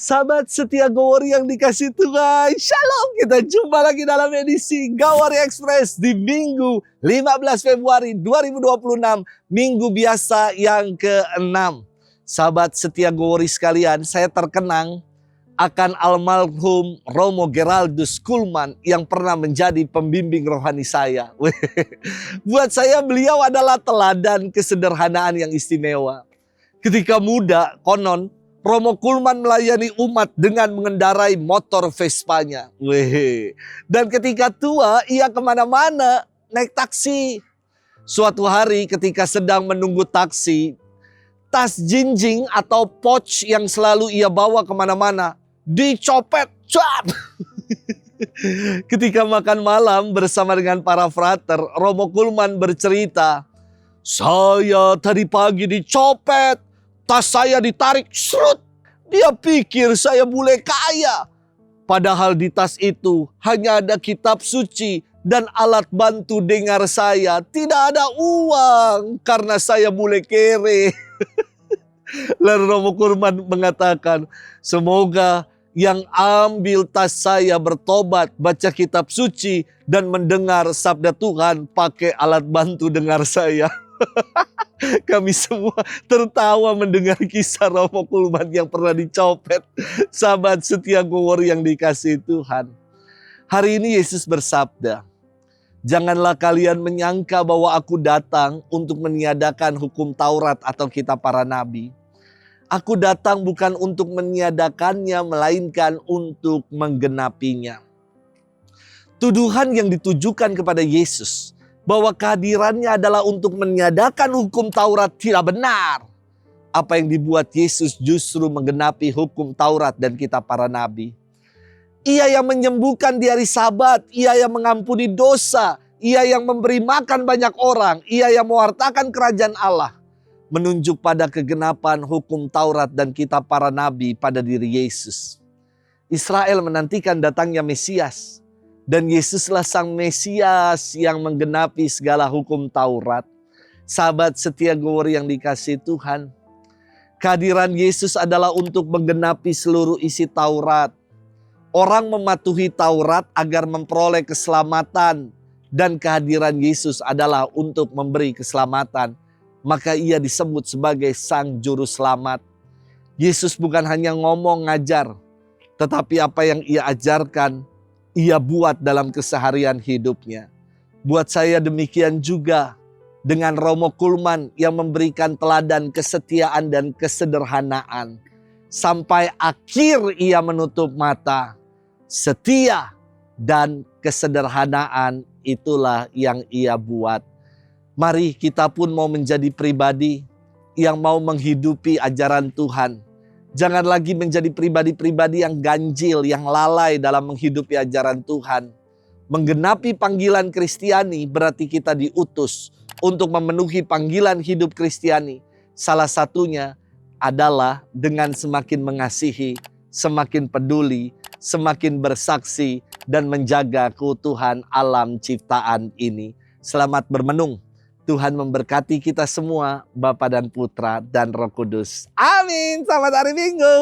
Sahabat setia Gowori yang dikasih Tuhan, Shalom. Kita jumpa lagi dalam edisi Gowori Express di Minggu 15 Februari 2026, Minggu biasa yang ke-6. Sahabat setia Gowori sekalian, saya terkenang akan almarhum Romo Geraldus Kulman yang pernah menjadi pembimbing rohani saya. Buat saya beliau adalah teladan kesederhanaan yang istimewa. Ketika muda, konon Romo Kulman melayani umat dengan mengendarai motor Vespanya. Dan ketika tua, ia kemana-mana naik taksi. Suatu hari ketika sedang menunggu taksi, tas jinjing atau pouch yang selalu ia bawa kemana-mana dicopet. Ketika makan malam bersama dengan para frater, Romo Kulman bercerita, "Saya tadi pagi dicopet, tas saya ditarik, serut. Dia pikir saya bule kaya. Padahal di tas itu hanya ada kitab suci dan alat bantu dengar saya. Tidak ada uang karena saya bule kere." Lalu Romo Kulman mengatakan, "Semoga yang ambil tas saya bertobat, baca kitab suci, dan mendengar sabda Tuhan pakai alat bantu dengar saya." Kami semua tertawa mendengar kisah Romo Kulman yang pernah dicopet. Sahabat setia Gowori yang dikasihi Tuhan. Hari ini Yesus bersabda, "Janganlah kalian menyangka bahwa aku datang untuk meniadakan hukum Taurat atau kitab para nabi. Aku datang bukan untuk meniadakannya, melainkan untuk menggenapinya." Tuduhan yang ditujukan kepada Yesus bahwa kehadirannya adalah untuk meniadakan hukum Taurat tidak benar. Apa yang dibuat Yesus justru menggenapi hukum Taurat dan kitab para nabi. Ia yang menyembuhkan di hari Sabat, ia yang mengampuni dosa, ia yang memberi makan banyak orang, ia yang mewartakan kerajaan Allah. Menunjuk pada kegenapan hukum Taurat dan kitab para nabi pada diri Yesus. Israel menantikan datangnya Mesias. Dan Yesuslah sang Mesias yang menggenapi segala hukum Taurat. Sahabat setia Gowori yang dikasihi Tuhan, kehadiran Yesus adalah untuk menggenapi seluruh isi Taurat. Orang mematuhi Taurat agar memperoleh keselamatan, dan kehadiran Yesus adalah untuk memberi keselamatan. Maka ia disebut sebagai sang juru selamat. Yesus bukan hanya ngomong ngajar, tetapi apa yang ia ajarkan, ia buat dalam keseharian hidupnya. Buat saya demikian juga dengan Romo Kulman yang memberikan teladan kesetiaan dan kesederhanaan. Sampai akhir ia menutup mata. Setia dan kesederhanaan itulah yang ia buat. Mari kita pun mau menjadi pribadi yang mau menghidupi ajaran Tuhan. Jangan lagi menjadi pribadi-pribadi yang ganjil, yang lalai dalam menghidupi ajaran Tuhan. Menggenapi panggilan Kristiani berarti kita diutus untuk memenuhi panggilan hidup Kristiani. Salah satunya adalah dengan semakin mengasihi, semakin peduli, semakin bersaksi, dan menjaga keutuhan alam ciptaan ini. Selamat bermenung. Tuhan memberkati kita semua, Bapa dan Putra dan Roh Kudus. Amin. Selamat hari Minggu.